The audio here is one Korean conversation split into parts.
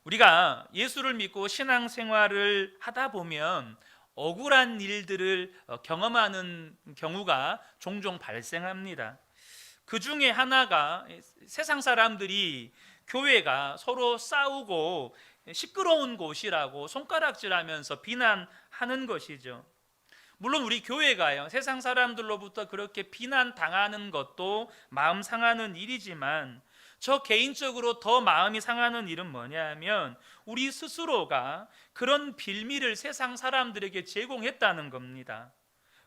우리가 예수를 믿고 신앙생활을 하다 보면 억울한 일들을 경험하는 경우가 종종 발생합니다. 그 중에 하나가 세상 사람들이 교회가 서로 싸우고 시끄러운 곳이라고 손가락질하면서 비난하는 것이죠. 물론 우리 교회가요, 세상 사람들로부터 그렇게 비난당하는 것도 마음 상하는 일이지만, 저 개인적으로 더 마음이 상하는 일은 뭐냐면 우리 스스로가 그런 빌미를 세상 사람들에게 제공했다는 겁니다.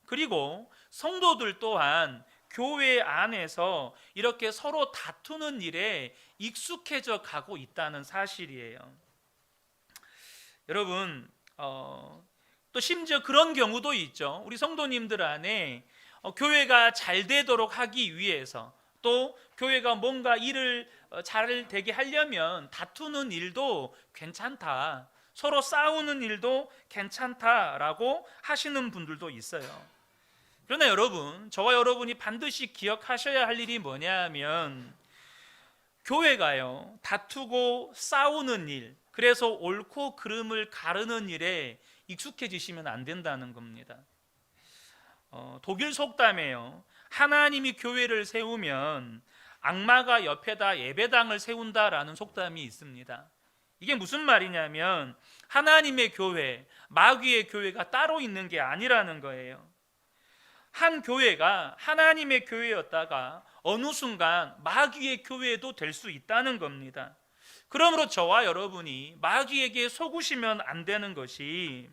그리고 성도들 또한 교회 안에서 이렇게 서로 다투는 일에 익숙해져 가고 있다는 사실이에요. 여러분, 또 심지어 그런 경우도 있죠. 우리 성도님들 안에 교회가 잘 되도록 하기 위해서, 또 교회가 뭔가 일을 잘 되게 하려면 다투는 일도 괜찮다, 서로 싸우는 일도 괜찮다라고 하시는 분들도 있어요. 그러나 여러분, 저와 여러분이 반드시 기억하셔야 할 일이 뭐냐면, 교회가요, 다투고 싸우는 일, 그래서 옳고 그름을 가르는 일에 익숙해지시면 안 된다는 겁니다. 독일 속담에요, 하나님이 교회를 세우면 악마가 옆에다 예배당을 세운다라는 속담이 있습니다. 이게 무슨 말이냐면 하나님의 교회, 마귀의 교회가 따로 있는 게 아니라는 거예요. 한 교회가 하나님의 교회였다가 어느 순간 마귀의 교회도 될 수 있다는 겁니다. 그러므로 저와 여러분이 마귀에게 속으시면 안 되는 것이,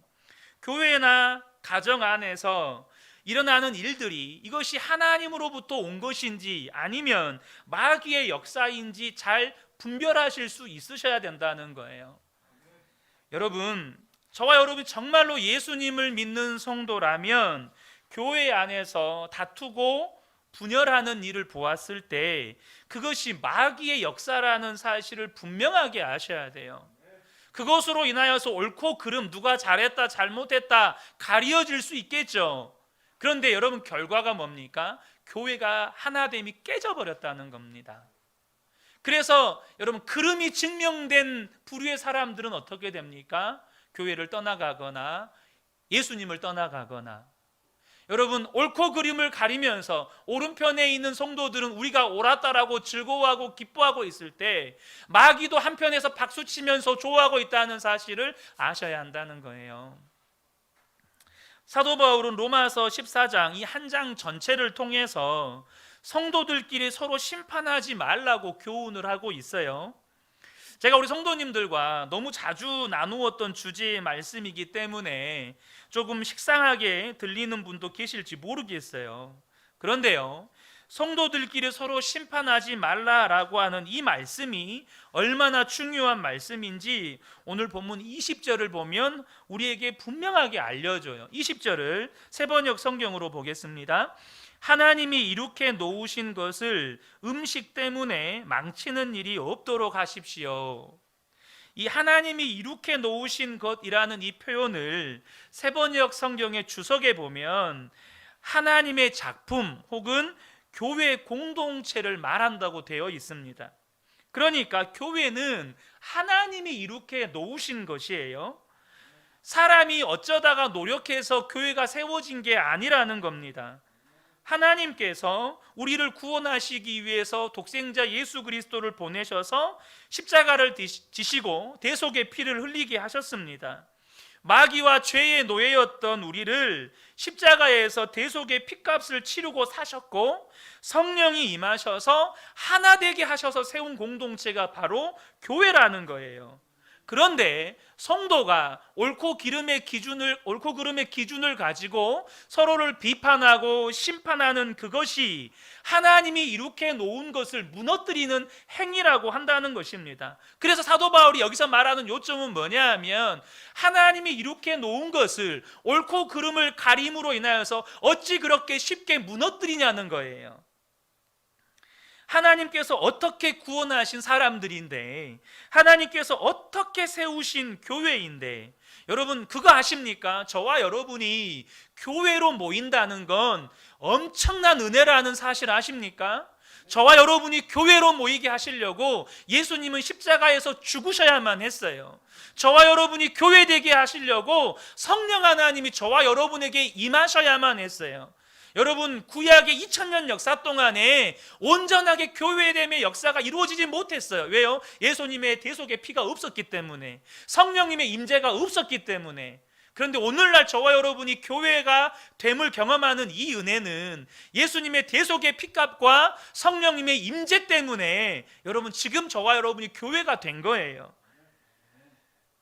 교회나 가정 안에서 일어나는 일들이 이것이 하나님으로부터 온 것인지 아니면 마귀의 역사인지 잘 분별하실 수 있으셔야 된다는 거예요. 여러분, 저와 여러분이 정말로 예수님을 믿는 성도라면 교회 안에서 다투고 분열하는 일을 보았을 때 그것이 마귀의 역사라는 사실을 분명하게 아셔야 돼요. 그것으로 인하여서 옳고 그름, 누가 잘했다 잘못했다 가려질 수 있겠죠. 그런데 여러분, 결과가 뭡니까? 교회가 하나됨이 깨져버렸다는 겁니다. 그래서 여러분, 그름이 증명된 부류의 사람들은 어떻게 됩니까? 교회를 떠나가거나 예수님을 떠나가거나. 여러분, 옳고 그름을 가리면서 오른편에 있는 성도들은 우리가 옳았다라고 즐거워하고 기뻐하고 있을 때 마귀도 한편에서 박수치면서 좋아하고 있다는 사실을 아셔야 한다는 거예요. 사도 바울은 로마서 14장 이 한 장 전체를 통해서 성도들끼리 서로 심판하지 말라고 교훈을 하고 있어요. 제가 우리 성도님들과 너무 자주 나누었던 주제의 말씀이기 때문에 조금 식상하게 들리는 분도 계실지 모르겠어요. 그런데요, 성도들끼리 서로 심판하지 말라라고 하는 이 말씀이 얼마나 중요한 말씀인지 오늘 본문 20절을 보면 우리에게 분명하게 알려줘요. 20절을 새번역 성경으로 보겠습니다. 하나님이 이룩해 놓으신 것을 음식 때문에 망치는 일이 없도록 하십시오. 이 하나님이 이룩해 놓으신 것이라는 이 표현을 새번역 성경의 주석에 보면 하나님의 작품 혹은 교회 공동체를 말한다고 되어 있습니다. 그러니까 교회는 하나님이 이룩해 놓으신 것이에요. 사람이 어쩌다가 노력해서 교회가 세워진 게 아니라는 겁니다. 하나님께서 우리를 구원하시기 위해서 독생자 예수 그리스도를 보내셔서 십자가를 지시고 대속의 피를 흘리게 하셨습니다. 마귀와 죄의 노예였던 우리를 십자가에서 대속의 피값을 치르고 사셨고, 성령이 임하셔서 하나 되게 하셔서 세운 공동체가 바로 교회라는 거예요. 그런데 성도가 옳고 그름의 기준을 가지고 서로를 비판하고 심판하는 그것이 하나님이 이룩해 놓은 것을 무너뜨리는 행위라고 한다는 것입니다. 그래서 사도 바울이 여기서 말하는 요점은 뭐냐 하면, 하나님이 이룩해 놓은 것을 옳고 그름을 가림으로 인하여서 어찌 그렇게 쉽게 무너뜨리냐는 거예요. 하나님께서 어떻게 구원하신 사람들인데, 하나님께서 어떻게 세우신 교회인데, 여러분 그거 아십니까? 저와 여러분이 교회로 모인다는 건 엄청난 은혜라는 사실 아십니까? 저와 여러분이 교회로 모이게 하시려고 예수님은 십자가에서 죽으셔야만 했어요. 저와 여러분이 교회되게 하시려고 성령 하나님이 저와 여러분에게 임하셔야만 했어요. 여러분, 구약의 2000년 역사 동안에 온전하게 교회됨의 역사가 이루어지지 못했어요. 왜요? 예수님의 대속의 피가 없었기 때문에, 성령님의 임재가 없었기 때문에. 그런데 오늘날 저와 여러분이 교회가 됨을 경험하는 이 은혜는 예수님의 대속의 피값과 성령님의 임재 때문에 여러분 지금 저와 여러분이 교회가 된 거예요.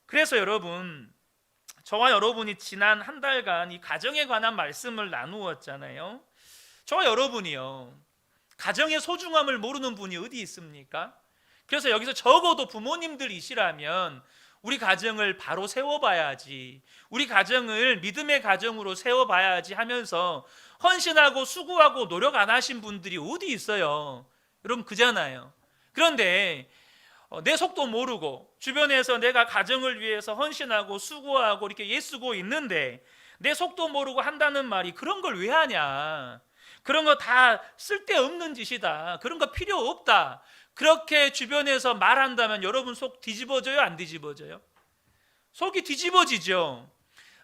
그래서 여러분, 저와 여러분이 지난 한 달간 이 가정에 관한 말씀을 나누었잖아요. 저와 여러분이요, 가정의 소중함을 모르는 분이 어디 있습니까? 그래서 여기서 적어도 부모님들이시라면 우리 가정을 바로 세워봐야지, 우리 가정을 믿음의 가정으로 세워봐야지 하면서 헌신하고 수고하고 노력 안 하신 분들이 어디 있어요? 여러분, 그잖아요. 그런데 내 속도 모르고 주변에서 내가 가정을 위해서 헌신하고 수고하고 이렇게 애쓰고 있는데 내 속도 모르고 한다는 말이 그런 걸 왜 하냐, 그런 거 다 쓸데없는 짓이다, 그런 거 필요 없다, 그렇게 주변에서 말한다면 여러분 속 뒤집어져요, 안 뒤집어져요? 속이 뒤집어지죠.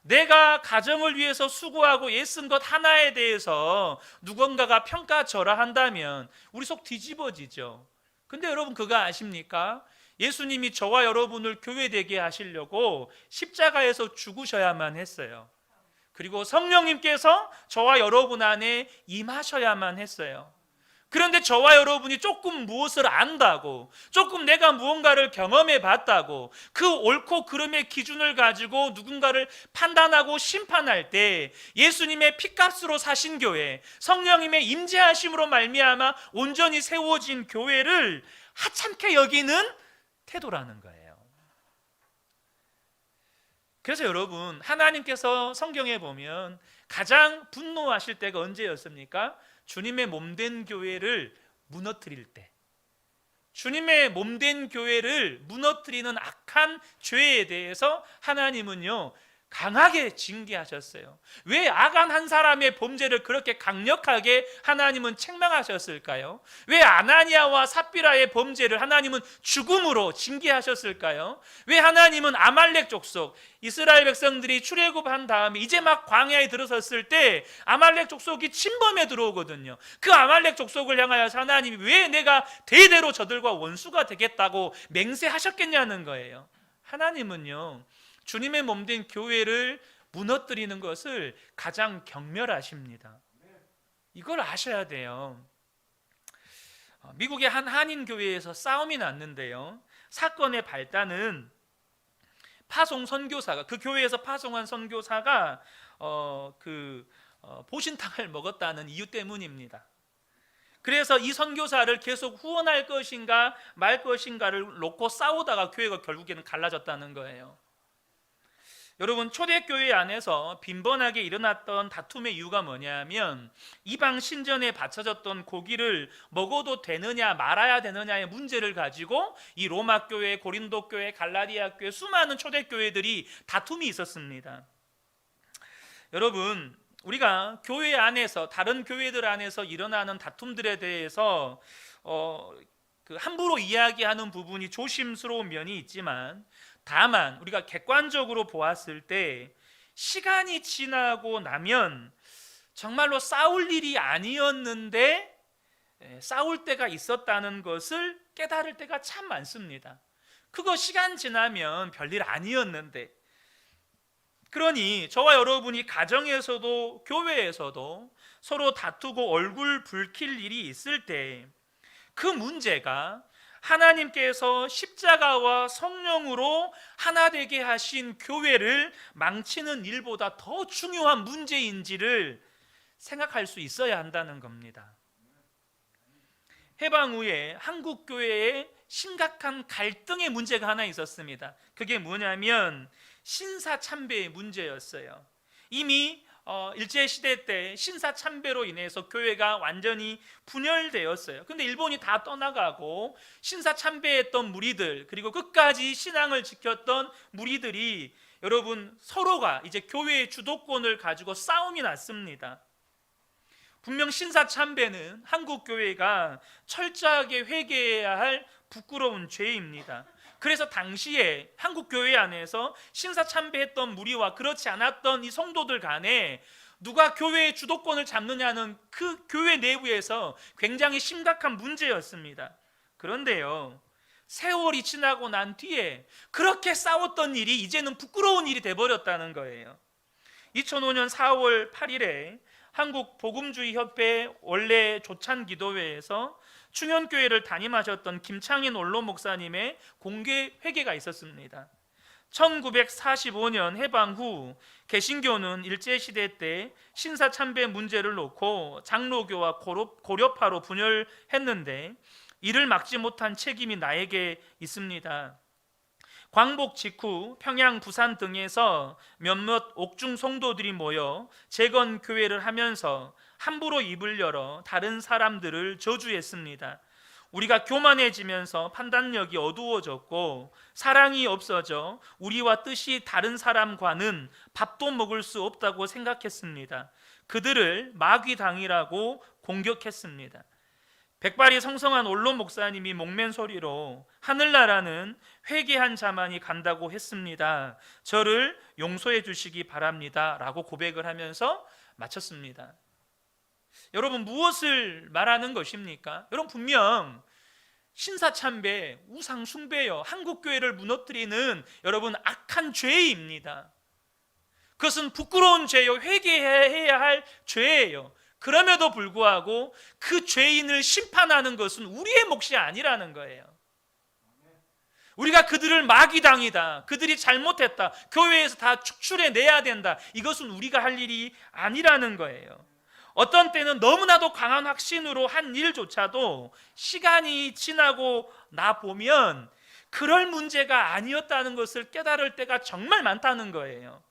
내가 가정을 위해서 수고하고 애쓴 것 하나에 대해서 누군가가 평가절하한다면 우리 속 뒤집어지죠. 근데 여러분, 그거 아십니까? 예수님이 저와 여러분을 교회되게 하시려고 십자가에서 죽으셔야만 했어요. 그리고 성령님께서 저와 여러분 안에 임하셔야만 했어요. 그런데 저와 여러분이 조금 무엇을 안다고, 조금 내가 무언가를 경험해 봤다고 그 옳고 그름의 기준을 가지고 누군가를 판단하고 심판할 때 예수님의 피값으로 사신 교회, 성령님의 임재하심으로 말미암아 온전히 세워진 교회를 하찮게 여기는 태도라는 거예요. 그래서 여러분, 하나님께서 성경에 보면 가장 분노하실 때가 언제였습니까? 주님의 몸된 교회를 무너뜨릴 때, 주님의 몸된 교회를 무너뜨리는 악한 죄에 대해서 하나님은요 강하게 징계하셨어요. 왜 아간 한 사람의 범죄를 그렇게 강력하게 하나님은 책망하셨을까요? 왜 아나니아와 삽비라의 범죄를 하나님은 죽음으로 징계하셨을까요? 왜 하나님은 아말렉 족속, 이스라엘 백성들이 출애굽한 다음에 이제 막 광야에 들어섰을 때 아말렉 족속이 침범에 들어오거든요. 그 아말렉 족속을 향하여서 하나님이 왜 내가 대대로 저들과 원수가 되겠다고 맹세하셨겠냐는 거예요. 하나님은요 주님의 몸된 교회를 무너뜨리는 것을 가장 경멸하십니다. 이걸 아셔야 돼요. 미국의 한 한인 교회에서 싸움이 났는데요, 사건의 발단은 파송 선교사가, 그 교회에서 파송한 선교사가 보신탕을 먹었다는 이유 때문입니다. 그래서 이 선교사를 계속 후원할 것인가 말 것인가를 놓고 싸우다가 교회가 결국에는 갈라졌다는 거예요. 여러분, 초대교회 안에서 빈번하게 일어났던 다툼의 이유가 뭐냐면 이방 신전에 바쳐졌던 고기를 먹어도 되느냐 말아야 되느냐의 문제를 가지고 이 로마 교회, 고린도 교회, 갈라디아 교회, 수많은 초대교회들이 다툼이 있었습니다. 여러분, 우리가 교회 안에서, 다른 교회들 안에서 일어나는 다툼들에 대해서 함부로 이야기하는 부분이 조심스러운 면이 있지만, 다만 우리가 객관적으로 보았을 때 시간이 지나고 나면 정말로 싸울 일이 아니었는데 싸울 때가 있었다는 것을 깨달을 때가 참 많습니다. 그거 시간 지나면 별일 아니었는데. 그러니 저와 여러분이 가정에서도 교회에서도 서로 다투고 얼굴 붉힐 일이 있을 때 그 문제가 하나님께서 십자가와 성령으로 하나 되게 하신 교회를 망치는 일보다 더 중요한 문제인지를 생각할 수 있어야 한다는 겁니다. 해방 후에 한국 교회에 심각한 갈등의 문제가 하나 있었습니다. 그게 뭐냐면 신사참배의 문제였어요. 이미 일제시대 때 신사참배로 인해서 교회가 완전히 분열되었어요. 근데 일본이 다 떠나가고 신사참배했던 무리들, 그리고 끝까지 신앙을 지켰던 무리들이 여러분 서로가 이제 교회의 주도권을 가지고 싸움이 났습니다. 분명 신사참배는 한국 교회가 철저하게 회개해야 할 부끄러운 죄입니다. 그래서 당시에 한국 교회 안에서 신사참배했던 무리와 그렇지 않았던 이 성도들 간에 누가 교회의 주도권을 잡느냐는 그 교회 내부에서 굉장히 심각한 문제였습니다. 그런데요, 세월이 지나고 난 뒤에 그렇게 싸웠던 일이 이제는 부끄러운 일이 돼버렸다는 거예요. 2005년 4월 8일에 한국 복음주의 협회 원래 조찬기도회에서 충현교회를 담임하셨던 김창인 원로 목사님의 공개 회개가 있었습니다. 1945년 해방 후 개신교는 일제시대 때 신사참배 문제를 놓고 장로교와 고려파로 분열했는데 이를 막지 못한 책임이 나에게 있습니다. 광복 직후 평양, 부산 등에서 몇몇 옥중 성도들이 모여 재건교회를 하면서 함부로 입을 열어 다른 사람들을 저주했습니다. 우리가 교만해지면서 판단력이 어두워졌고 사랑이 없어져 우리와 뜻이 다른 사람과는 밥도 먹을 수 없다고 생각했습니다. 그들을 마귀당이라고 공격했습니다. 백발이 성성한 원로 목사님이 목맨 소리로 하늘나라는 회개한 자만이 간다고 했습니다. 저를 용서해 주시기 바랍니다 라고 고백을 하면서 마쳤습니다. 여러분, 무엇을 말하는 것입니까? 여러분, 분명 신사참배, 우상숭배요, 한국교회를 무너뜨리는 여러분 악한 죄입니다. 그것은 부끄러운 죄요, 회개해야 할 죄예요. 그럼에도 불구하고 그 죄인을 심판하는 것은 우리의 몫이 아니라는 거예요. 우리가 그들을 마귀당이다, 그들이 잘못했다, 교회에서 다 축출해내야 된다, 이것은 우리가 할 일이 아니라는 거예요. 어떤 때는 너무나도 강한 확신으로 한 일조차도 시간이 지나고 나 보면 그럴 문제가 아니었다는 것을 깨달을 때가 정말 많다는 거예요.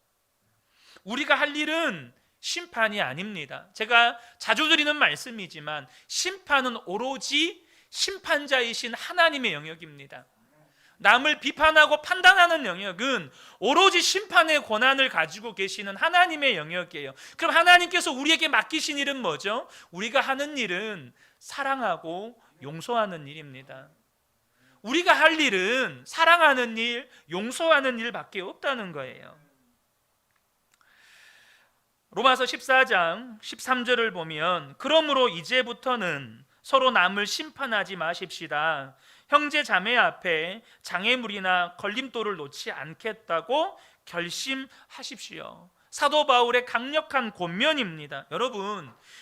우리가 할 일은 심판이 아닙니다. 제가 자주 드리는 말씀이지만 심판은 오로지 심판자이신 하나님의 영역입니다. 남을 비판하고 판단하는 영역은 오로지 심판의 권한을 가지고 계시는 하나님의 영역이에요. 그럼 하나님께서 우리에게 맡기신 일은 뭐죠? 우리가 하는 일은 사랑하고 용서하는 일입니다. 우리가 할 일은 사랑하는 일, 용서하는 일밖에 없다는 거예요. 로마서 14장 13절을 보면 그러므로 이제부터는 서로 남을 심판하지 마십시다. 형제 자매 앞에 장애물이나 걸림돌을 놓지 않겠다고 결심하십시오. 사도 바울의 강력한 권면입니다.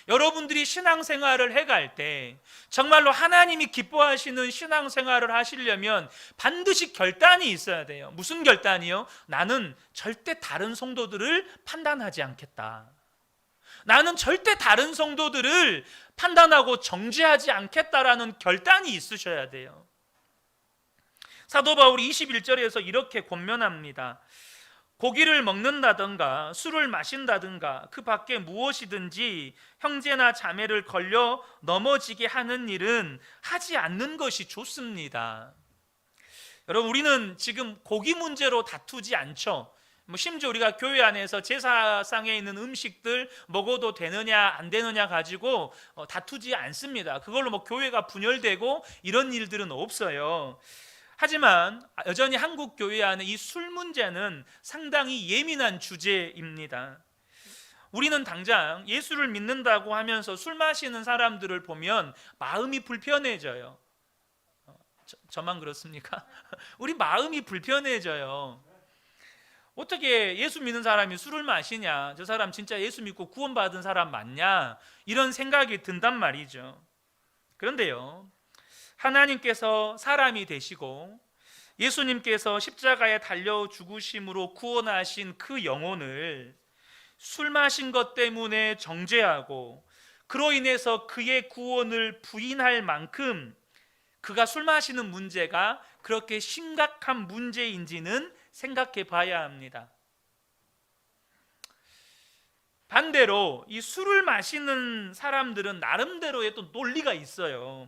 여러분들이 신앙생활을 해갈 때 정말로 하나님이 기뻐하시는 신앙생활을 하시려면 반드시 결단이 있어야 돼요. 무슨 결단이요? 나는 절대 다른 성도들을 판단하지 않겠다. 나는 절대 다른 성도들을 판단하고 정죄하지 않겠다라는 결단이 있으셔야 돼요. 사도 바울이 21절에서 이렇게 권면합니다. 고기를 먹는다든가 술을 마신다든가 그 밖에 무엇이든지 형제나 자매를 걸려 넘어지게 하는 일은 하지 않는 것이 좋습니다. 여러분, 우리는 지금 고기 문제로 다투지 않죠. 심지어 우리가 교회 안에서 제사상에 있는 음식들 먹어도 되느냐 안 되느냐 가지고 다투지 않습니다. 그걸로 교회가 분열되고 이런 일들은 없어요. 하지만 여전히 한국 교회 안에 이 술 문제는 상당히 예민한 주제입니다. 우리는 당장 예수를 믿는다고 하면서 술 마시는 사람들을 보면 마음이 불편해져요. 저만 그렇습니까? 우리 마음이 불편해져요. 어떻게 예수 믿는 사람이 술을 마시냐? 저 사람 진짜 예수 믿고 구원받은 사람 맞냐? 이런 생각이 든단 말이죠. 그런데요, 하나님께서 사람이 되시고 예수님께서 십자가에 달려 죽으심으로 구원하신 그 영혼을 술 마신 것 때문에 정죄하고 그로 인해서 그의 구원을 부인할 만큼 그가 술 마시는 문제가 그렇게 심각한 문제인지는 생각해 봐야 합니다. 반대로 이 술을 마시는 사람들은 나름대로의 또 논리가 있어요.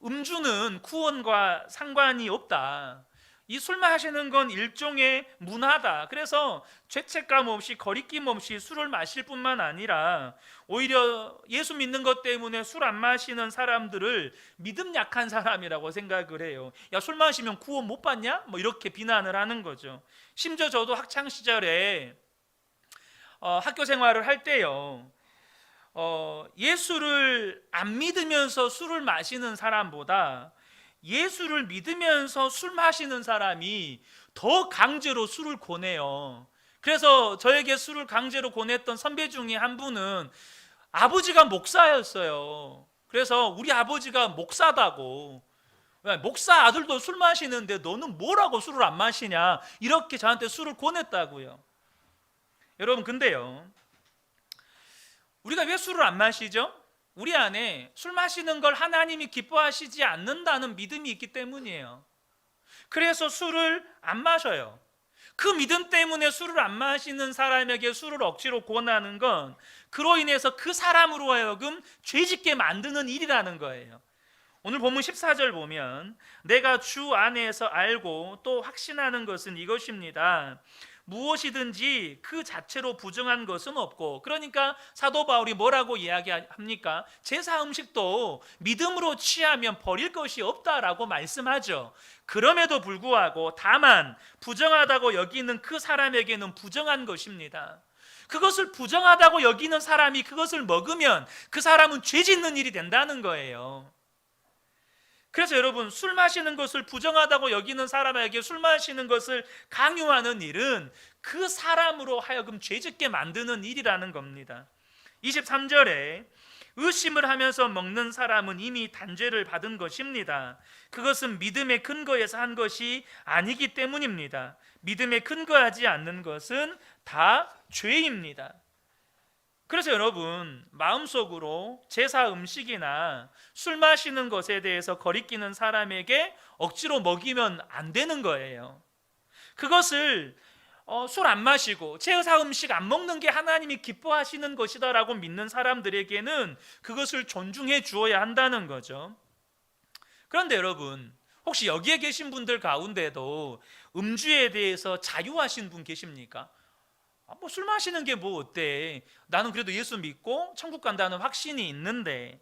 음주는 구원과 상관이 없다. 이 술 마시는 건 일종의 문화다. 그래서 죄책감 없이 거리낌 없이 술을 마실 뿐만 아니라 오히려 예수 믿는 것 때문에 술 안 마시는 사람들을 믿음 약한 사람이라고 생각을 해요. 야, 술 마시면 구원 못 받냐? 뭐 이렇게 비난을 하는 거죠. 심지어 저도 학창 시절에 학교 생활을 할 때요, 예수를 안 믿으면서 술을 마시는 사람보다 예수를 믿으면서 술 마시는 사람이 더 강제로 술을 권해요. 그래서 저에게 술을 강제로 권했던 선배 중에 한 분은 아버지가 목사였어요. 그래서 우리 아버지가 목사다고, 목사 아들도 술 마시는데 너는 뭐라고 술을 안 마시냐, 이렇게 저한테 술을 권했다고요. 여러분, 근데요, 우리가 왜 술을 안 마시죠? 우리 안에 술 마시는 걸 하나님이 기뻐하시지 않는다는 믿음이 있기 때문이에요. 그래서 술을 안 마셔요. 그 믿음 때문에 술을 안 마시는 사람에게 술을 억지로 권하는 건 그로 인해서 그 사람으로 하여금 죄짓게 만드는 일이라는 거예요. 오늘 본문 14절 보면 내가 주 안에서 알고 또 확신하는 것은 이것입니다. 무엇이든지 그 자체로 부정한 것은 없고, 그러니까 사도 바울이 뭐라고 이야기합니까? 제사 음식도 믿음으로 취하면 버릴 것이 없다라고 말씀하죠. 그럼에도 불구하고 다만 부정하다고 여기는 그 사람에게는 부정한 것입니다. 그것을 부정하다고 여기는 사람이 그것을 먹으면 그 사람은 죄 짓는 일이 된다는 거예요. 그래서 여러분, 술 마시는 것을 부정하다고 여기는 사람에게 술 마시는 것을 강요하는 일은 그 사람으로 하여금 죄짓게 만드는 일이라는 겁니다. 23절에 의심을 하면서 먹는 사람은 이미 단죄를 받은 것입니다. 그것은 믿음의 근거에서 한 것이 아니기 때문입니다. 믿음에 근거하지 않는 것은 다 죄입니다. 그래서 여러분, 마음속으로 제사 음식이나 술 마시는 것에 대해서 거리끼는 사람에게 억지로 먹이면 안 되는 거예요. 그것을 술 안 마시고 제사 음식 안 먹는 게 하나님이 기뻐하시는 것이다라고 믿는 사람들에게는 그것을 존중해 주어야 한다는 거죠. 그런데 여러분, 혹시 여기에 계신 분들 가운데도 음주에 대해서 자유하신 분 계십니까? 뭐 술 마시는 게 뭐 어때? 나는 그래도 예수 믿고 천국 간다는 확신이 있는데.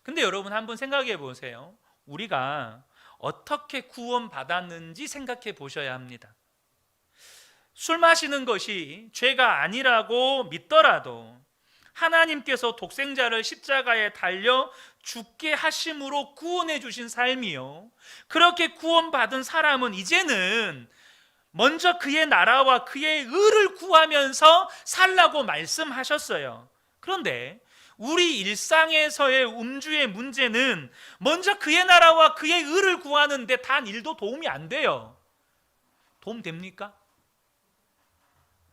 근데 여러분, 한번 생각해 보세요. 우리가 어떻게 구원받았는지 생각해 보셔야 합니다. 술 마시는 것이 죄가 아니라고 믿더라도 하나님께서 독생자를 십자가에 달려 죽게 하심으로 구원해 주신 삶이요, 그렇게 구원받은 사람은 이제는 먼저 그의 나라와 그의 의를 구하면서 살라고 말씀하셨어요. 그런데 우리 일상에서의 음주의 문제는 먼저 그의 나라와 그의 의를 구하는데 단 일도 도움이 안 돼요. 도움 됩니까?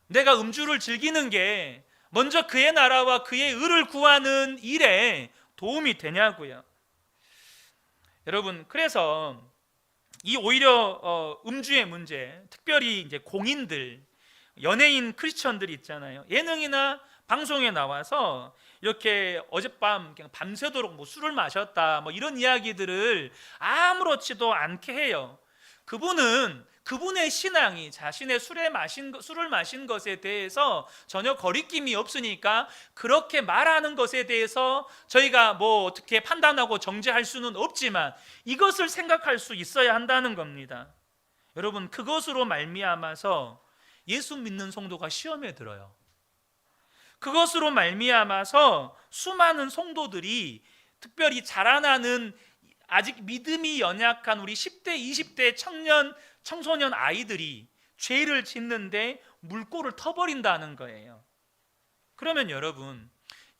내가 음주를 즐기는 게 먼저 그의 나라와 그의 의를 구하는 일에 도움이 되냐고요. 여러분, 그래서 이 오히려 음주의 문제, 특별히 이제 공인들, 연예인 크리스천들이 있잖아요. 예능이나 방송에 나와서 이렇게 어젯밤 그냥 밤새도록 뭐 술을 마셨다, 뭐 이런 이야기들을 아무렇지도 않게 해요. 그분의 신앙이 자신의 술을 마신 것에 대해서 전혀 거리낌이 없으니까 그렇게 말하는 것에 대해서 저희가 뭐 어떻게 판단하고 정죄할 수는 없지만 이것을 생각할 수 있어야 한다는 겁니다. 여러분, 그것으로 말미암아서 예수 믿는 성도가 시험에 들어요. 그것으로 말미암아서 수많은 성도들이, 특별히 자라나는 아직 믿음이 연약한 우리 10대, 20대 청소년 아이들이 죄를 짓는데 물꼬를 터버린다는 거예요. 그러면 여러분,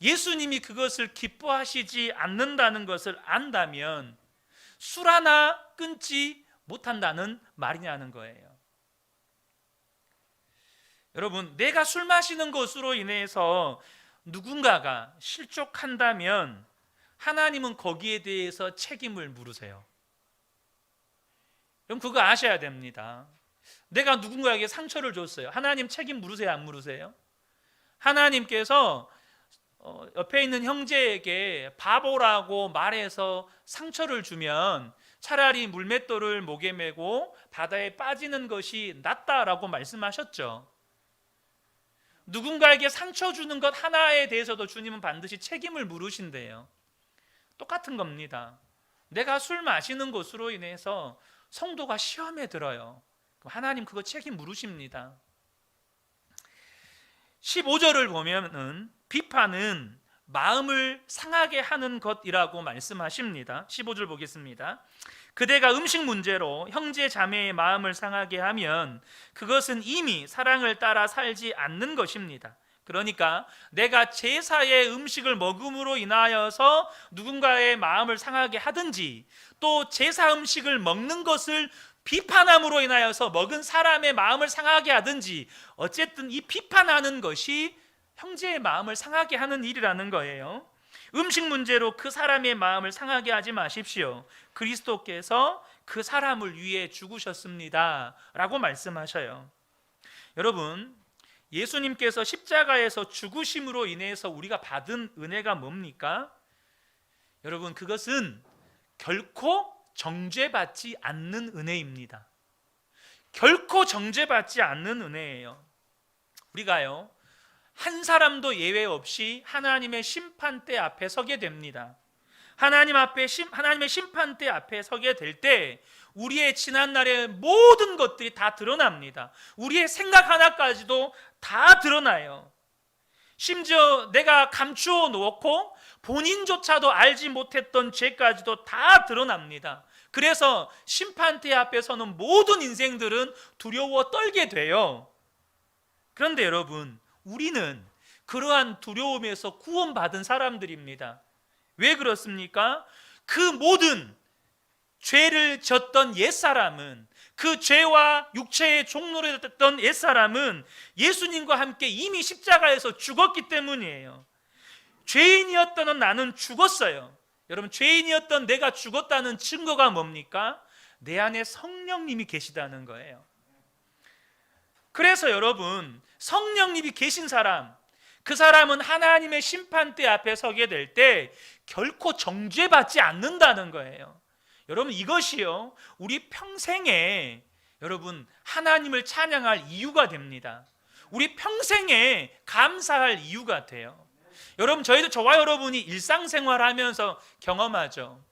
예수님이 그것을 기뻐하시지 않는다는 것을 안다면 술 하나 끊지 못한다는 말이냐는 거예요. 여러분, 내가 술 마시는 것으로 인해서 누군가가 실족한다면 하나님은 거기에 대해서 책임을 물으세요. 그럼 그거 아셔야 됩니다. 내가 누군가에게 상처를 줬어요. 하나님 책임 물으세요, 안 물으세요? 하나님께서 옆에 있는 형제에게 바보라고 말해서 상처를 주면 차라리 물맷돌을 목에 메고 바다에 빠지는 것이 낫다라고 말씀하셨죠. 누군가에게 상처 주는 것 하나에 대해서도 주님은 반드시 책임을 물으신대요. 똑같은 겁니다. 내가 술 마시는 것으로 인해서 성도가 시험에 들어요. 하나님 그거 책임 물으십니다. 15절을 보면은 비판은 마음을 상하게 하는 것이라고 말씀하십니다. 15절 보겠습니다. 그대가 음식 문제로 형제 자매의 마음을 상하게 하면 그것은 이미 사랑을 따라 살지 않는 것입니다. 그러니까 내가 제사의 음식을 먹음으로 인하여서 누군가의 마음을 상하게 하든지, 또 제사 음식을 먹는 것을 비판함으로 인하여서 먹은 사람의 마음을 상하게 하든지, 어쨌든 이 비판하는 것이 형제의 마음을 상하게 하는 일이라는 거예요. 음식 문제로 그 사람의 마음을 상하게 하지 마십시오. 그리스도께서 그 사람을 위해 죽으셨습니다 라고 말씀하셔요. 여러분, 예수님께서 십자가에서 죽으심으로 인해서 우리가 받은 은혜가 뭡니까? 여러분, 그것은 결코 정죄받지 않는 은혜입니다. 결코 정죄받지 않는 은혜예요. 우리가요, 한 사람도 예외 없이 하나님의 심판대 앞에 서게 됩니다. 하나님의 심판대 앞에 서게 될 때 우리의 지난날의 모든 것들이 다 드러납니다. 우리의 생각 하나까지도 다 드러나요. 심지어 내가 감추어 놓고 본인조차도 알지 못했던 죄까지도 다 드러납니다. 그래서 심판대 앞에 서는 모든 인생들은 두려워 떨게 돼요. 그런데 여러분, 우리는 그러한 두려움에서 구원받은 사람들입니다. 왜 그렇습니까? 그 모든 죄를 졌던 옛사람은, 그 죄와 육체의 종로를 됐던 옛사람은 예수님과 함께 이미 십자가에서 죽었기 때문이에요. 죄인이었던 나는 죽었어요. 여러분, 죄인이었던 내가 죽었다는 증거가 뭡니까? 내 안에 성령님이 계시다는 거예요. 그래서 여러분, 성령님이 계신 사람, 그 사람은 하나님의 심판대 앞에 서게 될 때 결코 정죄받지 않는다는 거예요. 여러분, 이것이요, 우리 평생에 여러분 하나님을 찬양할 이유가 됩니다. 우리 평생에 감사할 이유가 돼요. 여러분, 저와 여러분이 일상생활하면서 경험하죠.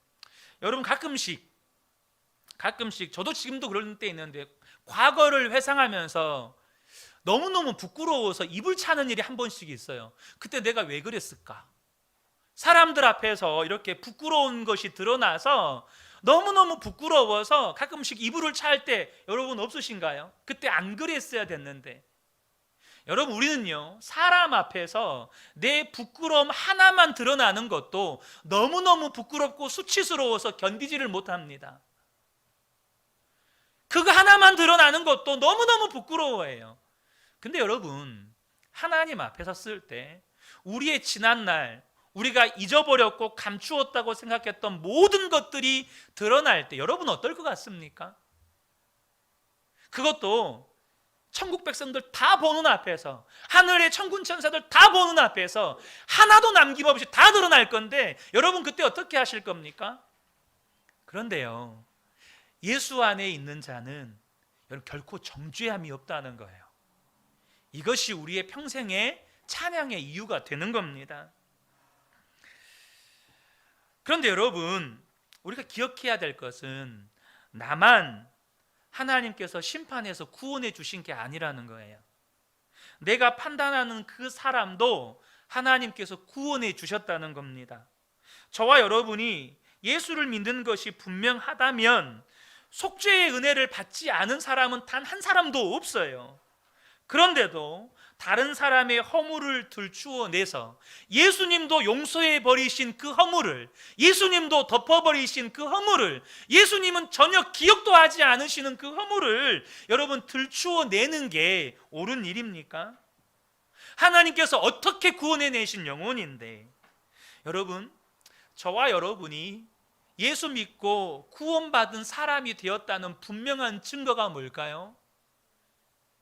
여러분, 가끔씩 저도 지금도 그런 때 있는데, 과거를 회상하면서 너무너무 부끄러워서 입을 차는 일이 한 번씩 있어요. 그때 내가 왜 그랬을까? 사람들 앞에서 이렇게 부끄러운 것이 드러나서 너무너무 부끄러워서 가끔씩 이불을 찰 때 여러분 없으신가요? 그때 안 그랬어야 됐는데. 여러분, 우리는요, 사람 앞에서 내 부끄러움 하나만 드러나는 것도 너무너무 부끄럽고 수치스러워서 견디지를 못합니다. 그거 하나만 드러나는 것도 너무너무 부끄러워해요. 근데 여러분, 하나님 앞에 섰을 때 우리의 지난날, 우리가 잊어버렸고 감추었다고 생각했던 모든 것들이 드러날 때 여러분 어떨 것 같습니까? 그것도 천국 백성들 다 보는 앞에서, 하늘의 천군 천사들 다 보는 앞에서 하나도 남김없이 다 드러날 건데 여러분 그때 어떻게 하실 겁니까? 그런데요, 예수 안에 있는 자는 여러분 결코 정죄함이 없다는 거예요. 이것이 우리의 평생의 찬양의 이유가 되는 겁니다. 그런데 여러분, 우리가 기억해야 될 것은 나만 하나님께서 심판해서 구원해 주신 게 아니라는 거예요. 내가 판단하는 그 사람도 하나님께서 구원해 주셨다는 겁니다. 저와 여러분이 예수를 믿는 것이 분명하다면 속죄의 은혜를 받지 않은 사람은 단 한 사람도 없어요. 그런데도 다른 사람의 허물을 들추어내서 예수님도 용서해 버리신 그 허물을, 예수님도 덮어버리신 그 허물을, 예수님은 전혀 기억도 하지 않으시는 그 허물을 여러분 들추어내는 게 옳은 일입니까? 하나님께서 어떻게 구원해내신 영혼인데, 여러분, 저와 여러분이 예수 믿고 구원받은 사람이 되었다는 분명한 증거가 뭘까요?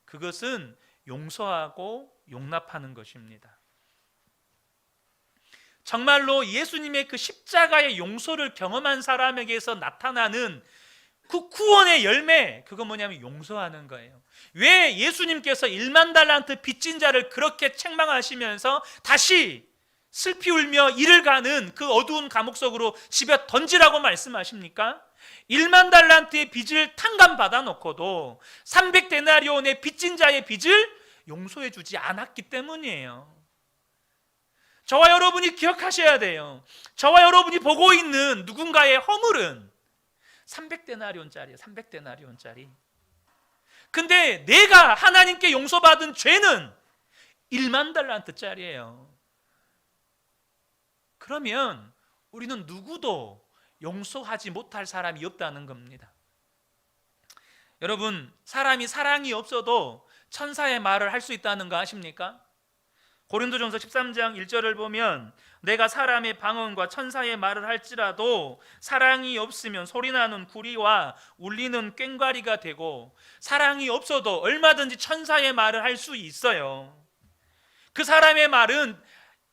그것은 용서하고 용납하는 것입니다. 정말로 예수님의 그 십자가의 용서를 경험한 사람에게서 나타나는 그 구원의 열매, 그건 뭐냐면 용서하는 거예요. 왜 예수님께서 1만 달란트 빚진 자를 그렇게 책망하시면서 다시 슬피 울며 이를 가는 그 어두운 감옥 속으로 집에 던지라고 말씀하십니까? 1만 달란트의 빚을 탕감받아 놓고도 300데나리온의 빚진 자의 빚을 용서해 주지 않았기 때문이에요. 저와 여러분이 기억하셔야 돼요. 저와 여러분이 보고 있는 누군가의 허물은 300데나리온짜리예요. 300데나리온짜리. 근데 내가 하나님께 용서받은 죄는 1만 달란트짜리예요. 그러면 우리는 누구도 용서하지 못할 사람이 없다는 겁니다. 여러분, 사람이 사랑이 없어도 천사의 말을 할 수 있다는 거 아십니까? 고린도전서 13장 1절을 보면 내가 사람의 방언과 천사의 말을 할지라도 사랑이 없으면 소리나는 구리와 울리는 꽹과리가 되고, 사랑이 없어도 얼마든지 천사의 말을 할 수 있어요. 그 사람의 말은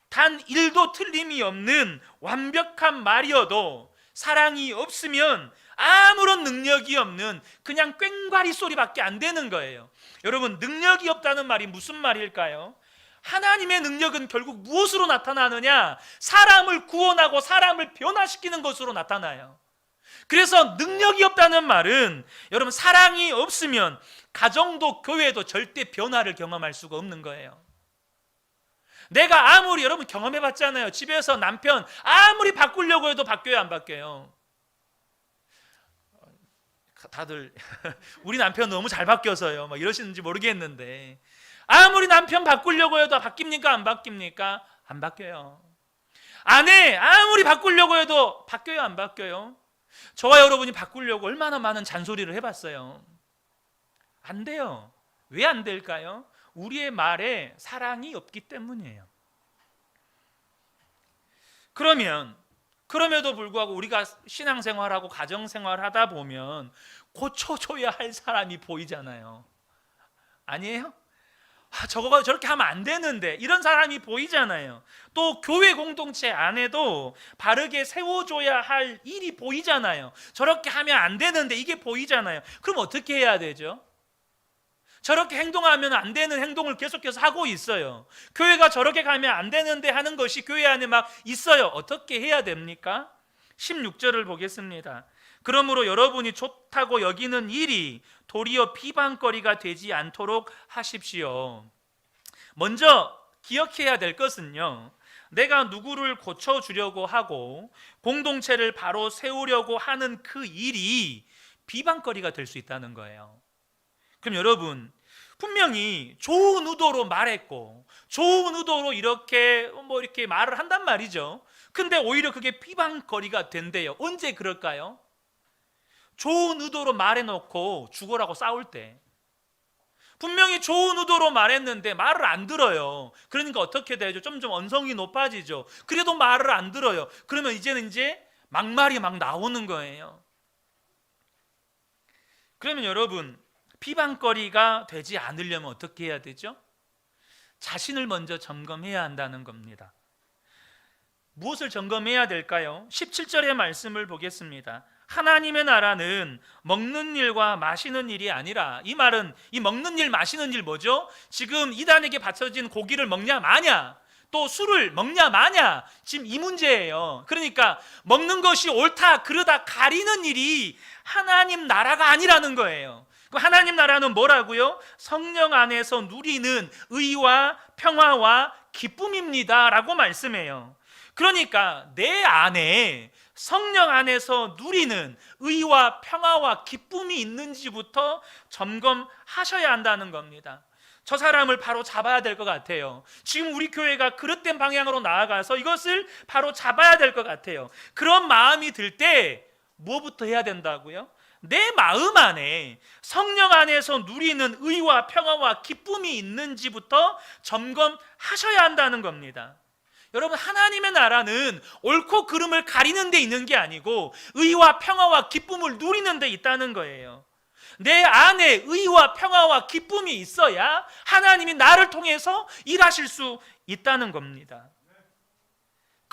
단 1도 틀림이 없는 완벽한 말이어도 사랑이 없으면 아무런 능력이 없는 그냥 꽹과리 소리밖에 안 되는 거예요. 여러분, 능력이 없다는 말이 무슨 말일까요? 하나님의 능력은 결국 무엇으로 나타나느냐? 사람을 구원하고 사람을 변화시키는 것으로 나타나요. 그래서 능력이 없다는 말은 여러분, 사랑이 없으면 가정도 교회도 절대 변화를 경험할 수가 없는 거예요. 내가 아무리, 여러분 경험해 봤잖아요. 집에서 남편 아무리 바꾸려고 해도 바뀌어요, 안 바뀌어요? 다들 우리 남편 너무 잘 바뀌어서요 막 이러시는지 모르겠는데, 아무리 남편 바꾸려고 해도 바뀝니까, 안 바뀝니까? 안 바뀌어요. 아내 아무리 바꾸려고 해도 바뀌어요, 안 바뀌어요? 저와 여러분이 바꾸려고 얼마나 많은 잔소리를 해봤어요. 안 돼요. 왜 안 될까요? 우리의 말에 사랑이 없기 때문이에요. 그럼에도 불구하고 우리가 신앙생활하고 가정생활하다 보면 고쳐줘야 할 사람이 보이잖아요. 아니에요? 저거 저렇게 하면 안 되는데, 이런 사람이 보이잖아요. 또 교회 공동체 안에도 바르게 세워줘야 할 일이 보이잖아요. 저렇게 하면 안 되는데 이게 보이잖아요. 그럼 어떻게 해야 되죠? 저렇게 행동하면 안 되는 행동을 계속해서 하고 있어요. 교회가 저렇게 가면 안 되는데 하는 것이 교회 안에 막 있어요. 어떻게 해야 됩니까? 16절을 보겠습니다. 그러므로 여러분이 좋다고 여기는 일이 도리어 비방거리가 되지 않도록 하십시오. 먼저 기억해야 될 것은요, 내가 누구를 고쳐주려고 하고 공동체를 바로 세우려고 하는 그 일이 비방거리가 될 수 있다는 거예요. 그럼 여러분, 분명히 좋은 의도로 말했고 좋은 의도로 이렇게 말을 한단 말이죠. 근데 오히려 그게 비방거리가 된대요. 언제 그럴까요? 좋은 의도로 말해놓고 죽어라고 싸울 때. 분명히 좋은 의도로 말했는데 말을 안 들어요. 그러니까 어떻게 되죠? 점점 언성이 높아지죠. 그래도 말을 안 들어요. 그러면 이제는 막말이 막 나오는 거예요. 그러면 여러분, 비방거리가 되지 않으려면 어떻게 해야 되죠? 자신을 먼저 점검해야 한다는 겁니다. 무엇을 점검해야 될까요? 17절의 말씀을 보겠습니다. 하나님의 나라는 먹는 일과 마시는 일이 아니라, 이 말은 이 먹는 일 마시는 일 뭐죠? 지금 이단에게 바쳐진 고기를 먹냐 마냐, 또 술을 먹냐 마냐, 지금 이 문제예요. 그러니까 먹는 것이 옳다 그르다 가리는 일이 하나님 나라가 아니라는 거예요. 하나님 나라는 뭐라고요? 성령 안에서 누리는 의와 평화와 기쁨입니다 라고 말씀해요. 그러니까 내 안에 성령 안에서 누리는 의와 평화와 기쁨이 있는지부터 점검하셔야 한다는 겁니다. 저 사람을 바로 잡아야 될 것 같아요. 지금 우리 교회가 그릇된 방향으로 나아가서 이것을 바로 잡아야 될 것 같아요. 그런 마음이 들 때 뭐부터 해야 된다고요? 내 마음 안에 성령 안에서 누리는 의와 평화와 기쁨이 있는지부터 점검하셔야 한다는 겁니다. 여러분, 하나님의 나라는 옳고 그름을 가리는 데 있는 게 아니고 의와 평화와 기쁨을 누리는 데 있다는 거예요. 내 안에 의와 평화와 기쁨이 있어야 하나님이 나를 통해서 일하실 수 있다는 겁니다.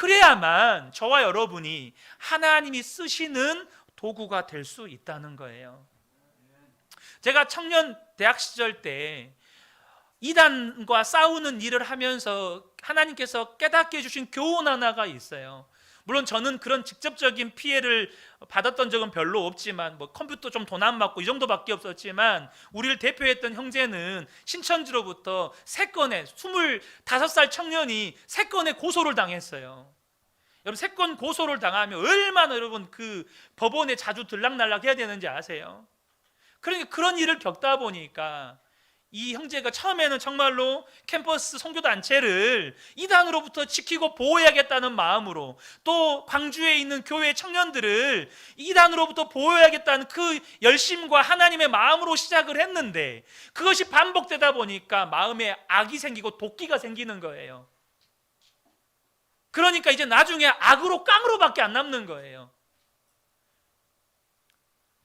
그래야만 저와 여러분이 하나님이 쓰시는 도구가 될 수 있다는 거예요. 제가 청년 대학 시절 때 이단과 싸우는 일을 하면서 하나님께서 깨닫게 해주신 교훈 하나가 있어요. 물론 저는 그런 직접적인 피해를 받았던 적은 별로 없지만, 컴퓨터 좀 돈 안 맞고 이 정도밖에 없었지만, 우리를 대표했던 형제는 신천지로부터 3건의 25살 청년이 3건의 고소를 당했어요. 여러분, 3건 고소를 당하면 얼마나 여러분 그 법원에 자주 들락날락 해야 되는지 아세요? 그러니까 그런 일을 겪다 보니까 이 형제가 처음에는 정말로 캠퍼스 선교단체를 이단으로부터 지키고 보호해야겠다는 마음으로, 또 광주에 있는 교회 청년들을 이단으로부터 보호해야겠다는 그 열심과 하나님의 마음으로 시작을 했는데, 그것이 반복되다 보니까 마음에 악이 생기고 도끼가 생기는 거예요. 그러니까 이제 나중에 악으로 깡으로밖에 안 남는 거예요.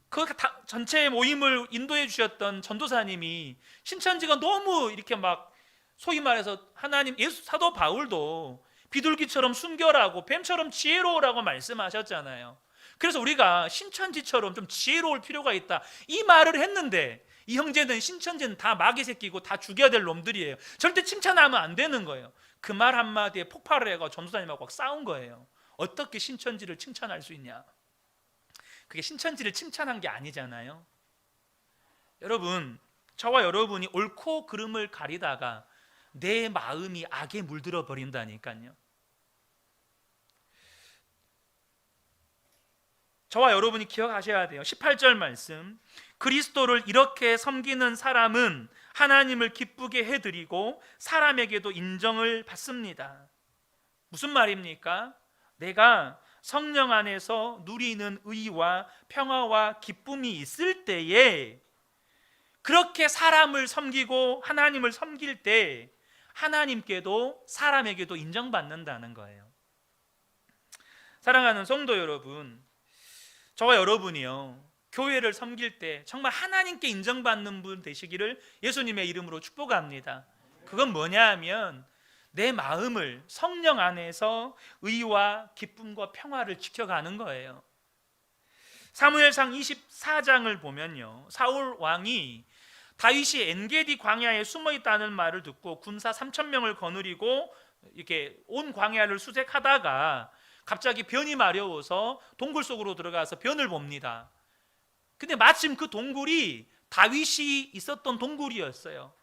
그 전체 모임을 인도해 주셨던 전도사님이 신천지가 너무 이렇게 막 소위 말해서 하나님, 예수 사도 바울도 비둘기처럼 순결하고 뱀처럼 지혜로우라고 말씀하셨잖아요. 그래서 우리가 신천지처럼 좀 지혜로울 필요가 있다, 이 말을 했는데, 이 형제는 신천지는 다 마귀 새끼고 다 죽여야 될 놈들이에요. 절대 칭찬하면 안 되는 거예요. 그 말 한마디에 폭발을 해가 전도사님하고 막 싸운 거예요. 어떻게 신천지를 칭찬할 수 있냐? 그게 신천지를 칭찬한 게 아니잖아요. 여러분, 저와 여러분이 옳고 그름을 가리다가 내 마음이 악에 물들어 버린다니까요. 저와 여러분이 기억하셔야 돼요. 18절 말씀, 그리스도를 이렇게 섬기는 사람은 하나님을 기쁘게 해드리고 사람에게도 인정을 받습니다. 무슨 말입니까? 내가 성령 안에서 누리는 의와 평화와 기쁨이 있을 때에, 그렇게 사람을 섬기고 하나님을 섬길 때 하나님께도 사람에게도 인정받는다는 거예요. 사랑하는 성도 여러분, 저와 여러분이요, 교회를 섬길 때 정말 하나님께 인정받는 분 되시기를 예수님의 이름으로 축복합니다. 그건 뭐냐 하면, 내 마음을 성령 안에서 의와 기쁨과 평화를 지켜가는 거예요. 사무엘상 24장을 보면요, 사울 왕이 다윗이 엔게디 광야에 숨어 있다는 말을 듣고 군사 3,000명을 거느리고 이렇게 온 광야를 수색하다가 갑자기 변이 마려워서 동굴 속으로 들어가서 변을 봅니다. 근데 마침 그 동굴이 다윗이 있었던 동굴이었어요.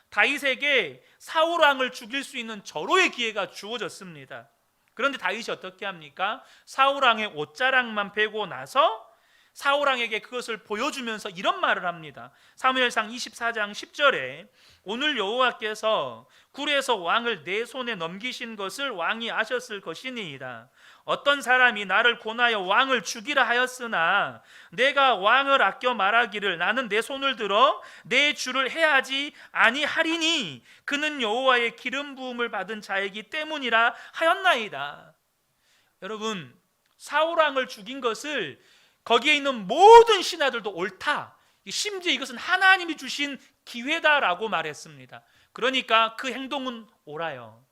다윗에게 사울 왕을 죽일 수 있는 절호의 기회가 주어졌습니다. 그런데 다윗이 어떻게 합니까? 사울 왕의 옷자락만 베고 나서 사울 왕에게 그것을 보여주면서 이런 말을 합니다. 사무엘상 24장 10절에 오늘 여호와께서 굴에서 왕을 내 손에 넘기신 것을 왕이 아셨을 것이니이다. 어떤 사람이 나를 권하여 왕을 죽이라 하였으나 내가 왕을 아껴 말하기를 나는 내 손을 들어 내 주를 해하지 아니하리니 그는 여호와의 기름 부음을 받은 자이기 때문이라 하였나이다. 여러분, 사울 왕을 죽인 것을 거기에 있는 모든 신하들도 옳다, 심지어 이것은 하나님이 주신 기회다라고 말했습니다. 그러니까 그 행동은 옳아요.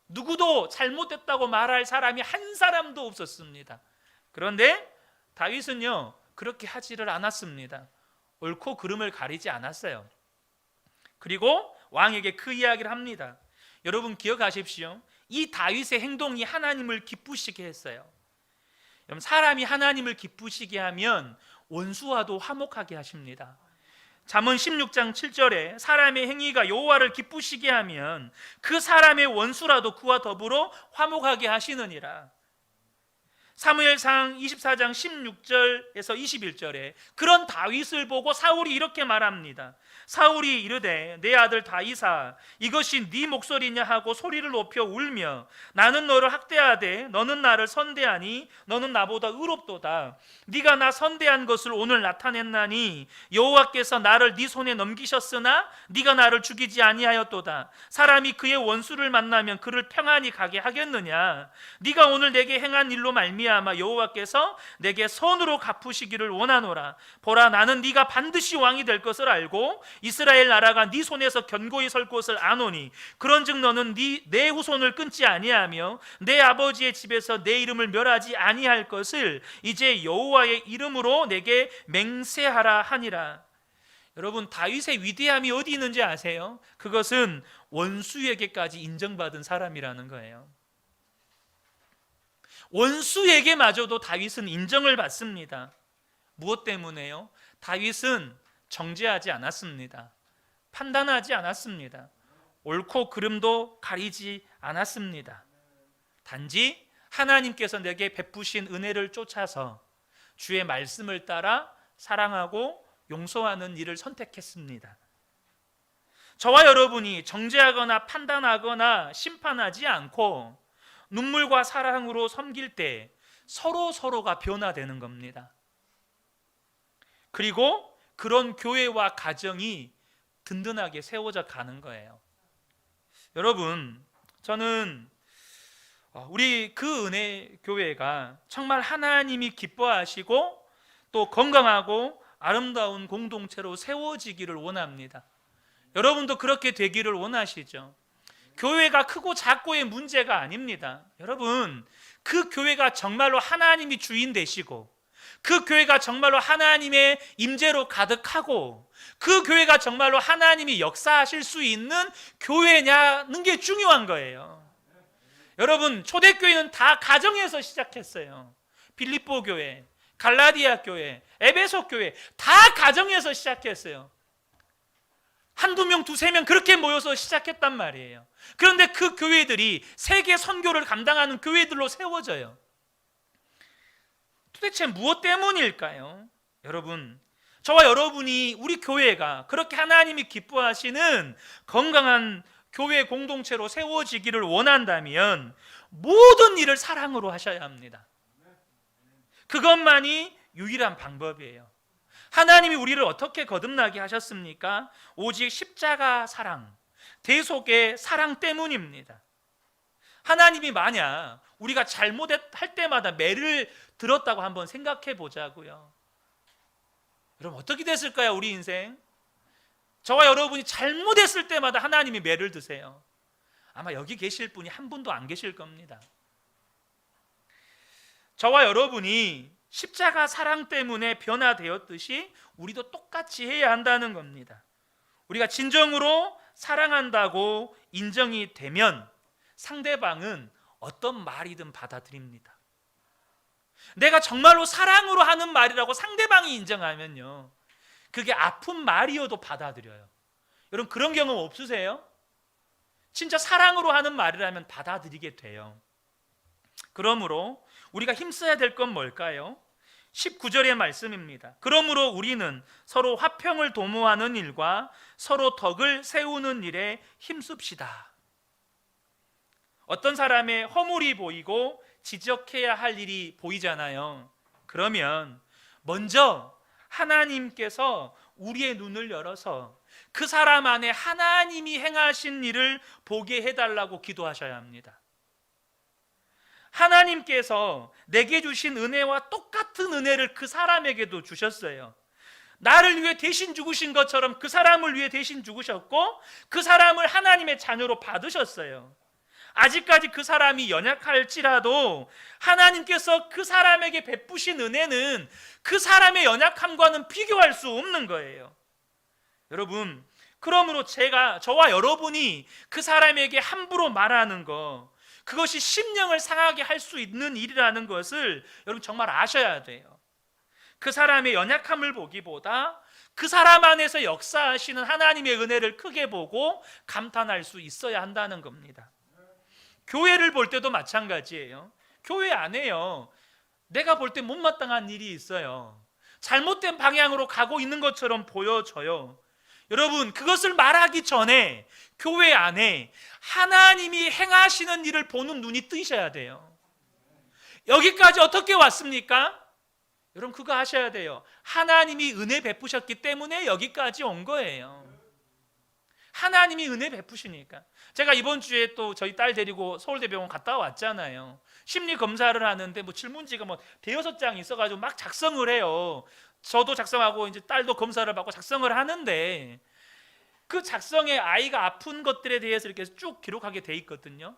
누구도 잘못됐다고 말할 사람이 한 사람도 없었습니다. 그런데 다윗은요, 그렇게 하지를 않았습니다. 옳고 그름을 가리지 않았어요. 그리고 왕에게 그 이야기를 합니다. 여러분 기억하십시오. 이 다윗의 행동이 하나님을 기쁘시게 했어요. 여러분, 사람이 하나님을 기쁘시게 하면 원수와도 화목하게 하십니다. 잠언 16장 7절에 사람의 행위가 여호와를 기쁘시게 하면 그 사람의 원수라도 그와 더불어 화목하게 하시느니라. 사무엘상 24장 16절에서 21절에 그런 다윗을 보고 사울이 이렇게 말합니다. 사울이 이르되 내 아들 다윗아, 이것이 네 목소리냐 하고 소리를 높여 울며 나는 너를 학대하되 너는 나를 선대하니 너는 나보다 의롭도다. 네가 나 선대한 것을 오늘 나타냈나니 여호와께서 나를 네 손에 넘기셨으나 네가 나를 죽이지 아니하였도다. 사람이 그의 원수를 만나면 그를 평안히 가게 하겠느냐? 네가 오늘 내게 행한 일로 말미암아 여호와께서 내게 선으로 갚으시기를 원하노라. 보라, 나는 네가 반드시 왕이 될 것을 알고 이스라엘 나라가 네 손에서 견고히 설 곳을 아노니 그런즉 너는 내 후손을 끊지 아니하며 내 아버지의 집에서 내 이름을 멸하지 아니할 것을 이제 여호와의 이름으로 내게 맹세하라 하니라. 여러분, 다윗의 위대함이 어디 있는지 아세요? 그것은 원수에게까지 인정받은 사람이라는 거예요. 원수에게마저도 다윗은 인정을 받습니다. 무엇 때문에요? 다윗은 정죄하지 않았습니다. 판단하지 않았습니다. 옳고 그름도 가리지 않았습니다. 단지 하나님께서 내게 베푸신 은혜를 쫓아서 주의 말씀을 따라 사랑하고 용서하는 일을 선택했습니다. 저와 여러분이 정죄하거나 판단하거나 심판하지 않고 눈물과 사랑으로 섬길 때 서로가 변화되는 겁니다. 그리고 그런 교회와 가정이 든든하게 세워져 가는 거예요. 여러분, 저는 우리 그 은혜 교회가 정말 하나님이 기뻐하시고 또 건강하고 아름다운 공동체로 세워지기를 원합니다. 여러분도 그렇게 되기를 원하시죠? 교회가 크고 작고의 문제가 아닙니다. 여러분, 그 교회가 정말로 하나님이 주인 되시고 그 교회가 정말로 하나님의 임재로 가득하고 그 교회가 정말로 하나님이 역사하실 수 있는 교회냐는 게 중요한 거예요. 여러분, 초대교회는 다 가정에서 시작했어요. 빌립보 교회, 갈라디아 교회, 에베소 교회 다 가정에서 시작했어요. 한두 명, 두세 명 그렇게 모여서 시작했단 말이에요. 그런데 그 교회들이 세계 선교를 감당하는 교회들로 세워져요. 도대체 무엇 때문일까요? 여러분, 저와 여러분이 우리 교회가 그렇게 하나님이 기뻐하시는 건강한 교회 공동체로 세워지기를 원한다면 모든 일을 사랑으로 하셔야 합니다. 그것만이 유일한 방법이에요. 하나님이 우리를 어떻게 거듭나게 하셨습니까? 오직 십자가 사랑, 대속의 사랑 때문입니다. 하나님이 만약 우리가 잘못할 때마다 매를 들었다고 한번 생각해 보자고요. 여러분, 어떻게 됐을까요? 우리 인생 저와 여러분이 잘못했을 때마다 하나님이 매를 드세요. 아마 여기 계실 분이 한 분도 안 계실 겁니다. 저와 여러분이 십자가 사랑 때문에 변화되었듯이 우리도 똑같이 해야 한다는 겁니다. 우리가 진정으로 사랑한다고 인정이 되면 상대방은 어떤 말이든 받아들입니다. 내가 정말로 사랑으로 하는 말이라고 상대방이 인정하면요, 그게 아픈 말이어도 받아들여요. 여러분, 그런 경험 없으세요? 진짜 사랑으로 하는 말이라면 받아들이게 돼요. 그러므로 우리가 힘써야 될 건 뭘까요? 19절의 말씀입니다. 그러므로 우리는 서로 화평을 도모하는 일과 서로 덕을 세우는 일에 힘씁시다. 어떤 사람의 허물이 보이고 지적해야 할 일이 보이잖아요. 그러면 먼저 하나님께서 우리의 눈을 열어서 그 사람 안에 하나님이 행하신 일을 보게 해달라고 기도하셔야 합니다. 하나님께서 내게 주신 은혜와 똑같은 은혜를 그 사람에게도 주셨어요. 나를 위해 대신 죽으신 것처럼 그 사람을 위해 대신 죽으셨고 그 사람을 하나님의 자녀로 받으셨어요. 아직까지 그 사람이 연약할지라도 하나님께서 그 사람에게 베푸신 은혜는 그 사람의 연약함과는 비교할 수 없는 거예요. 여러분, 그러므로 저와 여러분이 그 사람에게 함부로 말하는 거, 그것이 심령을 상하게 할 수 있는 일이라는 것을 여러분 정말 아셔야 돼요. 그 사람의 연약함을 보기보다 그 사람 안에서 역사하시는 하나님의 은혜를 크게 보고 감탄할 수 있어야 한다는 겁니다. 교회를 볼 때도 마찬가지예요. 교회 안에요, 내가 볼 때 못마땅한 일이 있어요. 잘못된 방향으로 가고 있는 것처럼 보여져요. 여러분, 그것을 말하기 전에 교회 안에 하나님이 행하시는 일을 보는 눈이 뜨셔야 돼요. 여기까지 어떻게 왔습니까? 여러분, 그거 하셔야 돼요. 하나님이 은혜 베푸셨기 때문에 여기까지 온 거예요. 하나님이 은혜 베푸시니까. 제가 이번 주에 또 저희 딸 데리고 서울대병원 갔다 왔잖아요. 심리 검사를 하는데 질문지가 대여섯 장 있어가지고 막 작성을 해요. 저도 작성하고 이제 딸도 검사를 받고 작성을 하는데 그 작성에 아이가 아픈 것들에 대해서 이렇게 쭉 기록하게 돼 있거든요.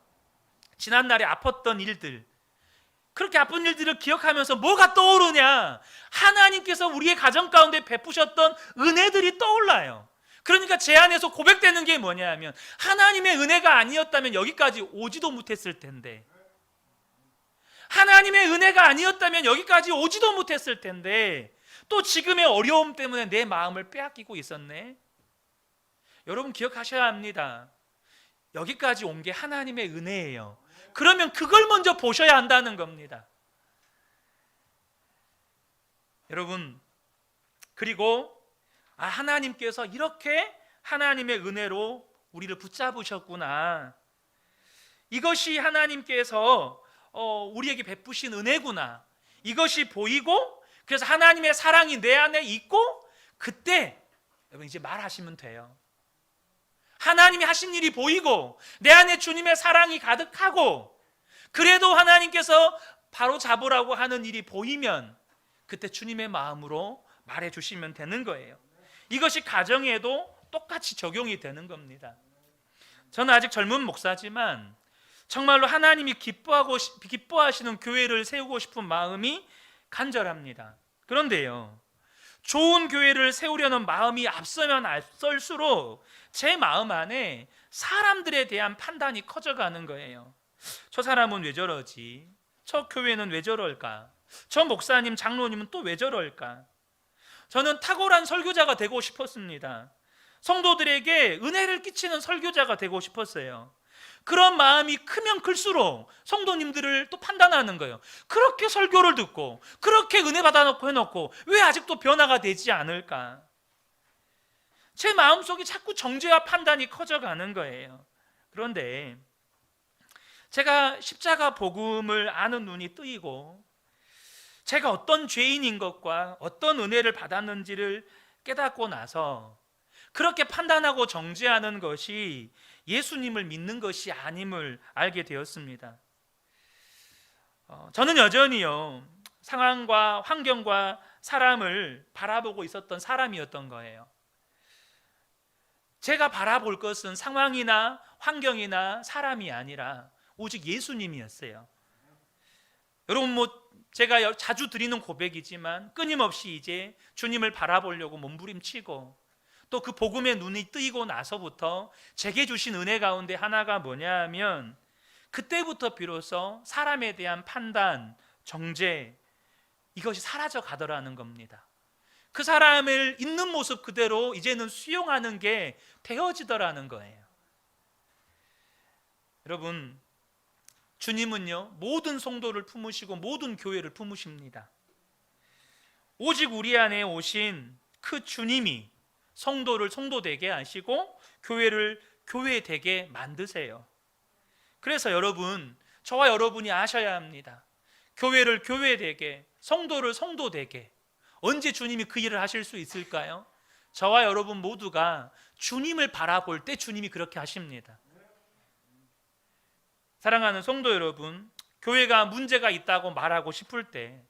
지난날에 아팠던 일들, 그렇게 아픈 일들을 기억하면서 뭐가 떠오르냐? 하나님께서 우리의 가정 가운데 베푸셨던 은혜들이 떠올라요. 그러니까 제 안에서 고백되는 게 뭐냐 하면, 하나님의 은혜가 아니었다면 여기까지 오지도 못했을 텐데, 하나님의 은혜가 아니었다면 여기까지 오지도 못했을 텐데, 또 지금의 어려움 때문에 내 마음을 빼앗기고 있었네. 여러분 기억하셔야 합니다. 여기까지 온 게 하나님의 은혜예요. 그러면 그걸 먼저 보셔야 한다는 겁니다. 여러분, 그리고 하나님께서 이렇게 하나님의 은혜로 우리를 붙잡으셨구나, 이것이 하나님께서 우리에게 베푸신 은혜구나, 이것이 보이고, 그래서 하나님의 사랑이 내 안에 있고, 그때 여러분 이제 말하시면 돼요. 하나님이 하신 일이 보이고 내 안에 주님의 사랑이 가득하고, 그래도 하나님께서 바로 잡으라고 하는 일이 보이면 그때 주님의 마음으로 말해 주시면 되는 거예요. 이것이 가정에도 똑같이 적용이 되는 겁니다. 저는 아직 젊은 목사지만 정말로 하나님이 기뻐하시는 교회를 세우고 싶은 마음이 간절합니다. 그런데요, 좋은 교회를 세우려는 마음이 앞서면 앞설수록 제 마음 안에 사람들에 대한 판단이 커져가는 거예요. 저 사람은 왜 저러지? 저 교회는 왜 저럴까? 저 목사님, 장로님은 또 왜 저럴까? 저는 탁월한 설교자가 되고 싶었습니다. 성도들에게 은혜를 끼치는 설교자가 되고 싶었어요. 그런 마음이 크면 클수록 성도님들을 또 판단하는 거예요. 그렇게 설교를 듣고 그렇게 은혜 받아놓고 해놓고 왜 아직도 변화가 되지 않을까? 제 마음속에 자꾸 정죄와 판단이 커져가는 거예요. 그런데 제가 십자가 복음을 아는 눈이 뜨이고 제가 어떤 죄인인 것과 어떤 은혜를 받았는지를 깨닫고 나서 그렇게 판단하고 정죄하는 것이 예수님을 믿는 것이 아님을 알게 되었습니다. 저는 여전히요, 상황과 환경과 사람을 바라보고 있었던 사람이었던 거예요. 제가 바라볼 것은 상황이나 환경이나 사람이 아니라 오직 예수님이었어요. 여러분, 제가 자주 드리는 고백이지만 끊임없이 이제 주님을 바라보려고 몸부림치고, 또 그 복음의 눈이 뜨이고 나서부터 제게 주신 은혜 가운데 하나가 뭐냐 하면, 그때부터 비로소 사람에 대한 판단, 정죄, 이것이 사라져 가더라는 겁니다. 그 사람을 있는 모습 그대로 이제는 수용하는 게 되어지더라는 거예요. 여러분, 주님은요, 모든 성도를 품으시고 모든 교회를 품으십니다. 오직 우리 안에 오신 그 주님이 성도를 성도되게 하시고 교회를 교회되게 만드세요. 그래서 여러분, 저와 여러분이 아셔야 합니다. 교회를 교회되게, 성도를 성도되게. 언제 주님이 그 일을 하실 수 있을까요? 저와 여러분 모두가 주님을 바라볼 때 주님이 그렇게 하십니다. 사랑하는 성도 여러분, 교회가 문제가 있다고 말하고 싶을 때,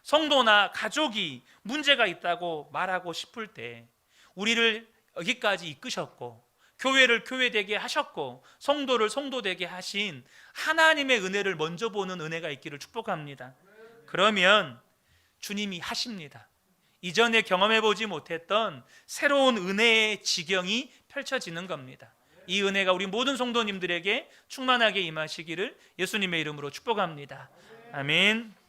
성도나 가족이 문제가 있다고 말하고 싶을 때, 우리를 여기까지 이끄셨고 교회를 교회되게 하셨고 성도를 성도되게 하신 하나님의 은혜를 먼저 보는 은혜가 있기를 축복합니다. 그러면 주님이 하십니다. 이전에 경험해보지 못했던 새로운 은혜의 지경이 펼쳐지는 겁니다. 이 은혜가 우리 모든 성도님들에게 충만하게 임하시기를 예수님의 이름으로 축복합니다. 아멘.